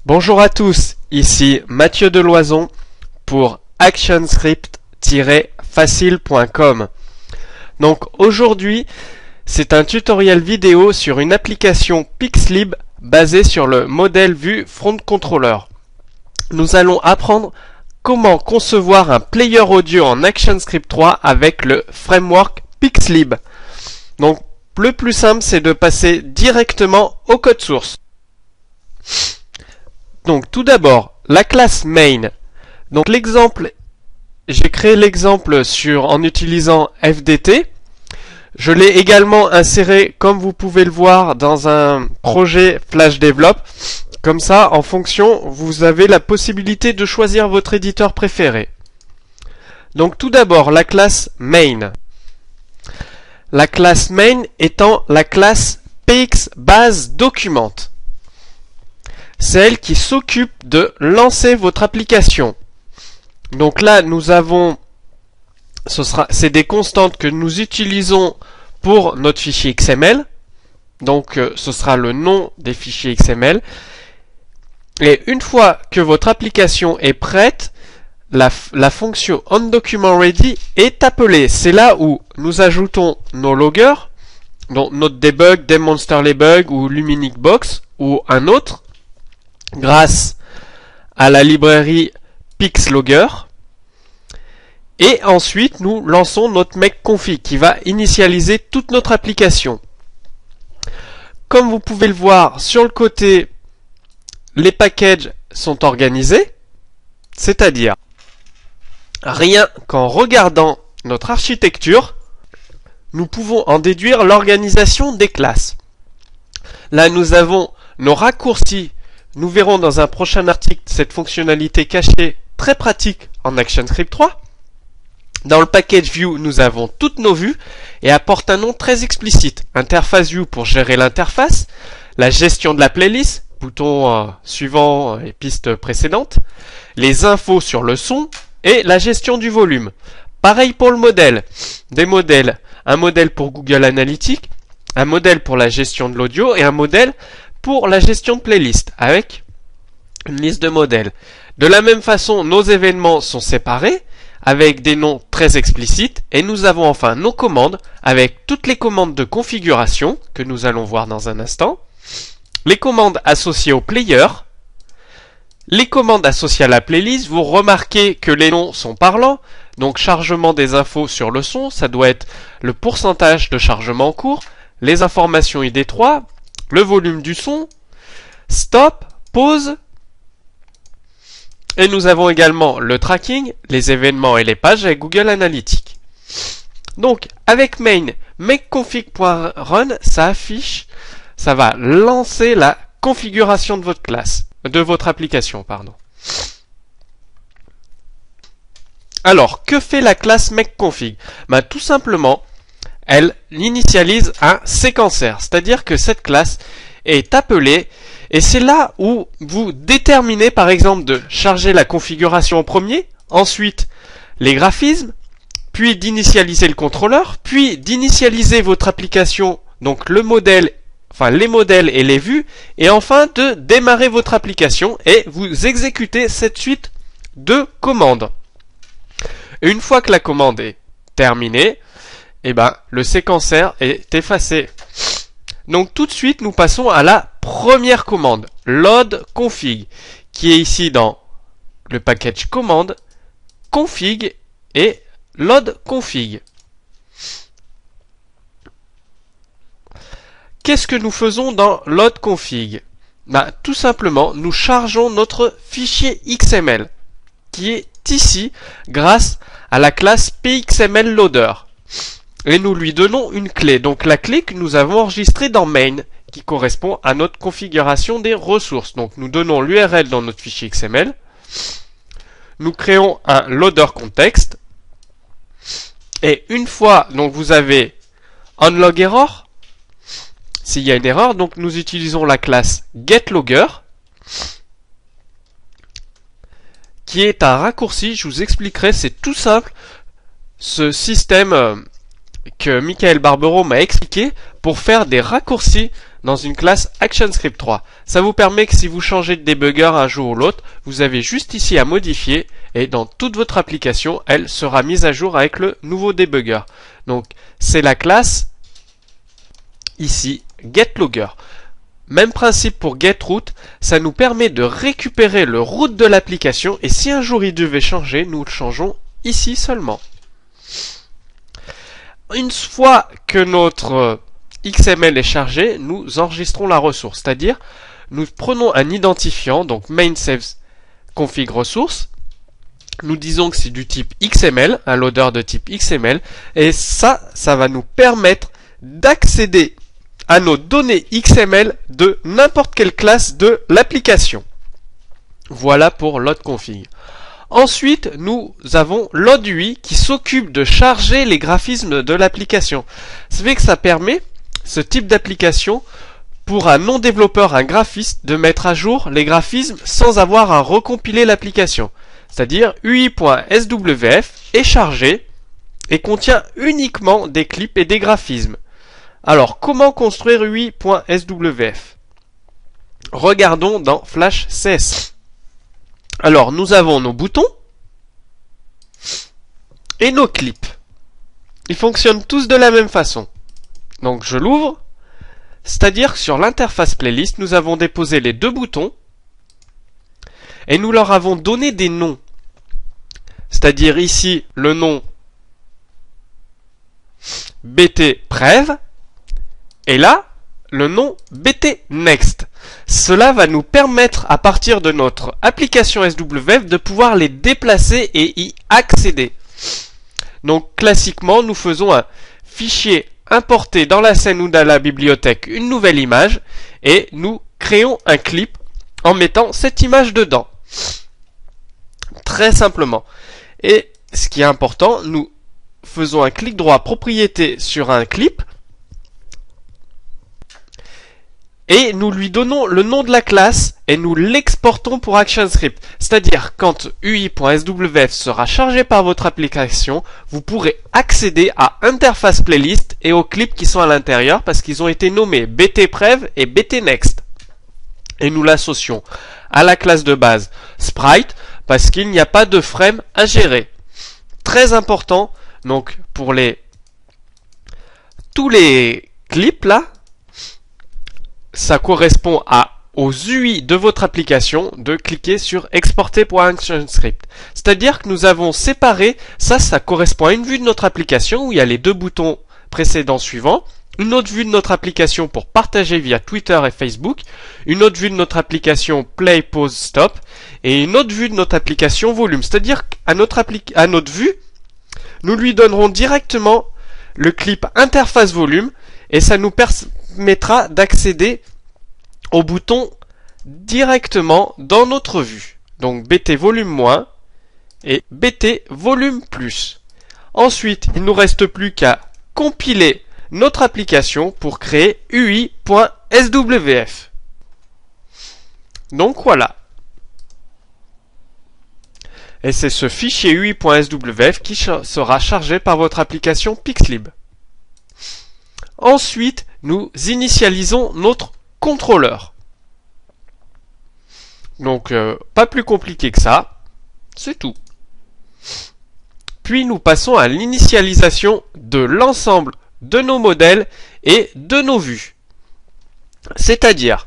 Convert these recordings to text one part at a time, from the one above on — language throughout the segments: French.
Bonjour à tous, ici Mathieu Deloison pour actionscript-facile.com. Donc aujourd'hui, c'est un tutoriel vidéo sur une application Pixlib basée sur le modèle vue Front Controller. Nous allons apprendre comment concevoir un player audio en ActionScript 3 avec le framework Pixlib. Donc le plus simple, c'est de passer directement au code source. Donc tout d'abord, la classe main. Donc l'exemple, j'ai créé l'exemple en utilisant FDT. Je l'ai également inséré, comme vous pouvez le voir, dans un projet Flash Develop. Comme ça, en fonction, vous avez la possibilité de choisir votre éditeur préféré. Donc tout d'abord, la classe main. La classe main étant la classe pxBaseDocument. C'est elle qui s'occupe de lancer votre application. Donc là, nous avons, c'est des constantes que nous utilisons pour notre fichier XML. Donc ce sera le nom des fichiers XML. Et une fois que votre application est prête, la fonction onDocumentReady est appelée. C'est là où nous ajoutons nos loggers, donc notre debug, demonster-les-bugs ou LuminiqueBox ou un autre, grâce à la librairie PixLogger. Et ensuite, nous lançons notre make-config qui va initialiser toute notre application. Comme vous pouvez le voir, sur le côté, les packages sont organisés, c'est-à-dire, rien qu'en regardant notre architecture, nous pouvons en déduire l'organisation des classes. Là, nous avons nos raccourcis. Nous verrons dans un prochain article cette fonctionnalité cachée très pratique en ActionScript 3. Dans le package view, nous avons toutes nos vues et apporte un nom très explicite. Interface view pour gérer l'interface, la gestion de la playlist, bouton suivant et piste précédente, les infos sur le son et la gestion du volume. Pareil pour le modèle. Des modèles, un modèle pour Google Analytics, un modèle pour la gestion de l'audio et un modèle pour la gestion de playlist avec une liste de modèles. De la même façon, nos événements sont séparés avec des noms très explicites et nous avons enfin nos commandes avec toutes les commandes de configuration que nous allons voir dans un instant, les commandes associées au player, les commandes associées à la playlist. Vous remarquez que les noms sont parlants, donc chargement des infos sur le son, ça doit être le pourcentage de chargement en cours, les informations ID3, le volume du son, stop, pause, et nous avons également le tracking, les événements et les pages avec Google Analytics. Donc, avec main, makeconfig.run, ça va lancer la configuration de votre classe, de votre application, pardon. Alors, que fait la classe makeconfig? Tout simplement, elle initialise un séquenceur, c'est-à-dire que cette classe est appelée et c'est là où vous déterminez par exemple de charger la configuration en premier, ensuite les graphismes, puis d'initialiser le contrôleur, puis d'initialiser votre application, donc le modèle, enfin les modèles et les vues, et enfin de démarrer votre application et vous exécutez cette suite de commandes. Et une fois que la commande est terminée, le séquenceur est effacé. Donc tout de suite, nous passons à la première commande, load config, qui est ici dans le package commande, config et load config. Qu'est-ce que nous faisons dans load config? Tout simplement, nous chargeons notre fichier XML, qui est ici grâce à la classe pxmlloader. Et nous lui donnons une clé. Donc la clé que nous avons enregistrée dans main, qui correspond à notre configuration des ressources. Donc nous donnons l'URL dans notre fichier XML. Nous créons un loader context. Et une fois, donc vous avez onLogError. S'il y a une erreur, donc nous utilisons la classe getLogger, qui est un raccourci. Je vous expliquerai, c'est tout simple. Ce système que Michael Barbero m'a expliqué pour faire des raccourcis dans une classe ActionScript 3. Ça vous permet que si vous changez de debugger un jour ou l'autre, vous avez juste ici à modifier et dans toute votre application, elle sera mise à jour avec le nouveau debugger. Donc c'est la classe ici getLogger. Même principe pour getRoot, ça nous permet de récupérer le root de l'application et si un jour il devait changer, nous le changeons ici seulement. Une fois que notre XML est chargé, nous enregistrons la ressource, c'est-à-dire nous prenons un identifiant, donc main saves config ressource, nous disons que c'est du type XML, un loader de type XML, et ça va nous permettre d'accéder à nos données XML de n'importe quelle classe de l'application. Voilà pour loadConfig. Ensuite, nous avons loadUI qui s'occupe de charger les graphismes de l'application. Ça fait que ça permet, ce type d'application, pour un non-développeur, un graphiste, de mettre à jour les graphismes sans avoir à recompiler l'application. C'est-à-dire UI.swf est chargé et contient uniquement des clips et des graphismes. Alors, comment construire UI.swf? Regardons dans Flash CSS. Alors, nous avons nos boutons et nos clips. Ils fonctionnent tous de la même façon. Donc, je l'ouvre. C'est-à-dire que sur l'interface playlist, nous avons déposé les deux boutons et nous leur avons donné des noms. C'est-à-dire ici, le nom BTPrev et là, le nom BTNext. Cela va nous permettre, à partir de notre application SWF, de pouvoir les déplacer et y accéder. Donc, classiquement, nous faisons un fichier importé dans la scène ou dans la bibliothèque une nouvelle image et nous créons un clip en mettant cette image dedans. Très simplement. Et ce qui est important, nous faisons un clic droit propriété sur un clip et nous lui donnons le nom de la classe et nous l'exportons pour ActionScript. C'est-à-dire, quand UI.swf sera chargé par votre application, vous pourrez accéder à Interface Playlist et aux clips qui sont à l'intérieur parce qu'ils ont été nommés BTPrev et BTNext. Et nous l'associons à la classe de base Sprite parce qu'il n'y a pas de frame à gérer. Très important, donc pour tous les clips là, ça correspond aux UI de votre application de cliquer sur exporter pour ActionScript. C'est-à-dire que nous avons séparé, ça correspond à une vue de notre application où il y a les deux boutons précédents suivants, une autre vue de notre application pour partager via Twitter et Facebook, une autre vue de notre application Play, Pause, Stop et une autre vue de notre application Volume. C'est-à-dire qu'à notre vue, nous lui donnerons directement le clip interface volume et ça nous permettra d'accéder au bouton directement dans notre vue. Donc BT volume moins et BT volume plus. Ensuite, il ne nous reste plus qu'à compiler notre application pour créer UI.swf. Donc voilà. Et c'est ce fichier UI.swf qui sera chargé par votre application Pixlib. Ensuite, nous initialisons notre contrôleur. Donc, pas plus compliqué que ça. C'est tout. Puis, nous passons à l'initialisation de l'ensemble de nos modèles et de nos vues. C'est-à-dire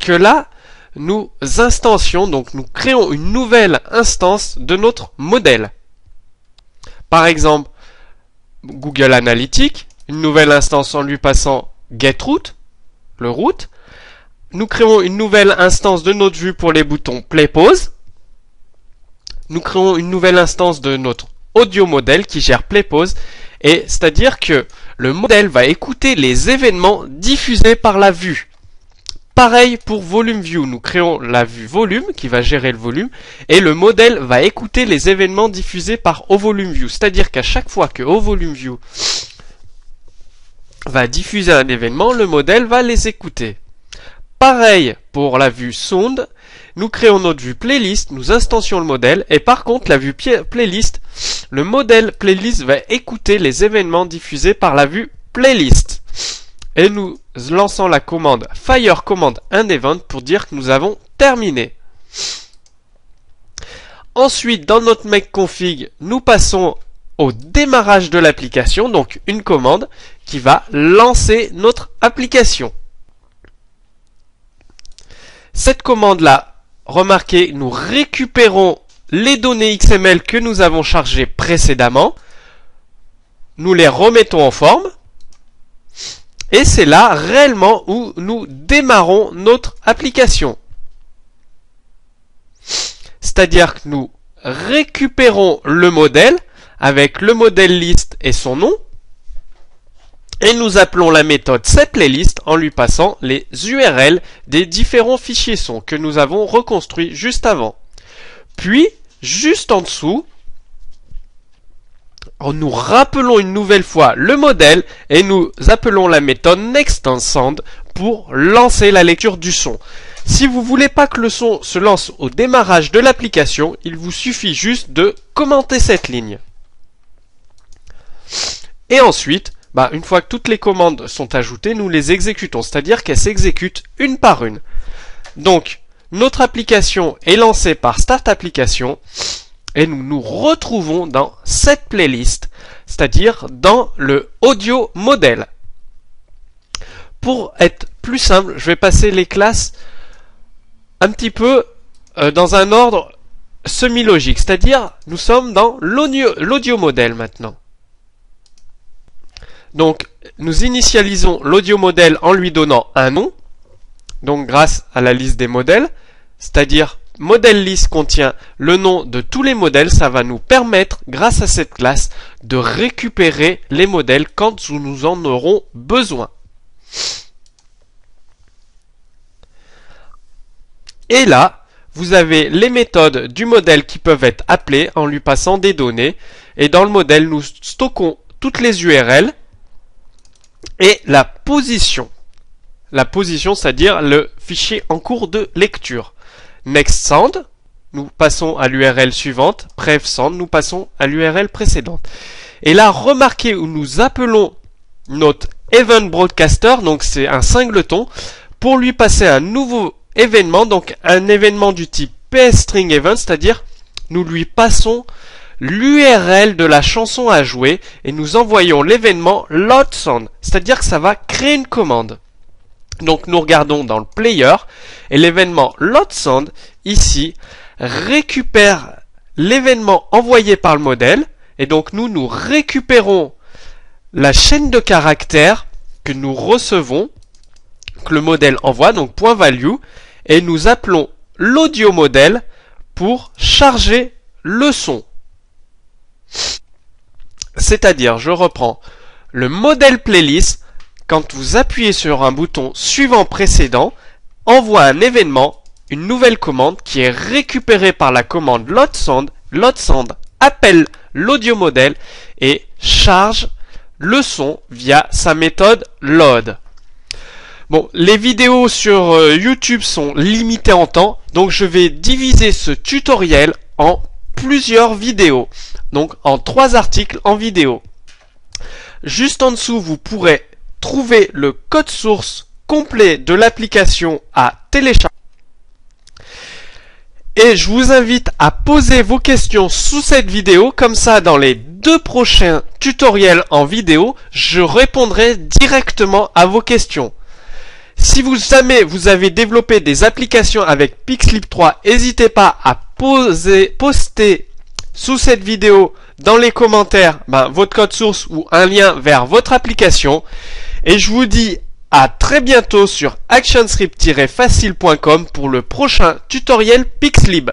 que là, nous instancions, donc nous créons une nouvelle instance de notre modèle. Par exemple, Google Analytics, une nouvelle instance en lui passant getRoot, le root. Nous créons une nouvelle instance de notre vue pour les boutons Play, Pause. Nous créons une nouvelle instance de notre audio modèle qui gère Play, Pause. Et c'est-à-dire que le modèle va écouter les événements diffusés par la vue. Pareil pour Volume View, nous créons la vue volume qui va gérer le volume et le modèle va écouter les événements diffusés par OVolumeView. C'est-à-dire qu'à chaque fois que OVolumeView va diffuser un événement, le modèle va les écouter. Pareil pour la vue Sound, nous créons notre vue Playlist, nous instancions le modèle et par contre la vue Playlist, le modèle Playlist va écouter les événements diffusés par la vue Playlist. et nous lançons la commande fire command and event pour dire que nous avons terminé. Ensuite, dans notre make config, nous passons au démarrage de l'application, donc une commande qui va lancer notre application. Cette commande-là, remarquez, nous récupérons les données XML que nous avons chargées précédemment, nous les remettons en forme, et c'est là réellement où nous démarrons notre application. C'est-à-dire que nous récupérons le modèle avec le modèle list et son nom, et nous appelons la méthode setPlaylist en lui passant les URL des différents fichiers son que nous avons reconstruits juste avant. Puis, juste en dessous, nous rappelons une nouvelle fois le modèle et nous appelons la méthode nextSound pour lancer la lecture du son. Si vous voulez pas que le son se lance au démarrage de l'application, il vous suffit juste de commenter cette ligne. Et ensuite, une fois que toutes les commandes sont ajoutées, nous les exécutons, c'est-à-dire qu'elles s'exécutent une par une. Donc, notre application est lancée par Start Application et nous nous retrouvons dans cette playlist, c'est-à-dire dans le audio modèle. Pour être plus simple, je vais passer les classes un petit peu dans un ordre semi-logique, c'est-à-dire nous sommes dans l'audio modèle maintenant. Donc, nous initialisons l'audio modèle en lui donnant un nom, donc grâce à la liste des modèles, c'est-à-dire modèle list contient le nom de tous les modèles, ça va nous permettre, grâce à cette classe, de récupérer les modèles quand nous en aurons besoin. Et là, vous avez les méthodes du modèle qui peuvent être appelées en lui passant des données, et dans le modèle, nous stockons toutes les URL, et la position. La position, c'est-à-dire le fichier en cours de lecture. NextSound, nous passons à l'URL suivante. PrevSound, nous passons à l'URL précédente. Et là, remarquez où nous appelons notre Event Broadcaster, donc c'est un singleton, pour lui passer un nouveau événement, donc un événement du type PSStringEvent, c'est-à-dire nous lui passons l'URL de la chanson à jouer et nous envoyons l'événement LoadSound, c'est-à-dire que ça va créer une commande. Donc nous regardons dans le player et l'événement LoadSound ici récupère l'événement envoyé par le modèle et donc nous récupérons la chaîne de caractères que nous recevons, que le modèle envoie, donc .value, et nous appelons l'audio modèle pour charger le son. C'est-à-dire, je reprends, le modèle playlist, quand vous appuyez sur un bouton suivant précédent, envoie un événement, une nouvelle commande qui est récupérée par la commande LoadSound. LoadSound appelle l'audio modèle et charge le son via sa méthode load. Bon, les vidéos sur YouTube sont limitées en temps, donc je vais diviser ce tutoriel en plusieurs vidéos, donc en 3 articles en vidéo. Juste en dessous, vous pourrez trouver le code source complet de l'application à télécharger. Et je vous invite à poser vos questions sous cette vidéo, comme ça dans les 2 prochains tutoriels en vidéo, je répondrai directement à vos questions. Si jamais vous avez développé des applications avec Pixlib 3, n'hésitez pas à poster sous cette vidéo dans les commentaires votre code source ou un lien vers votre application. Et je vous dis à très bientôt sur actionscript-facile.com pour le prochain tutoriel Pixlib.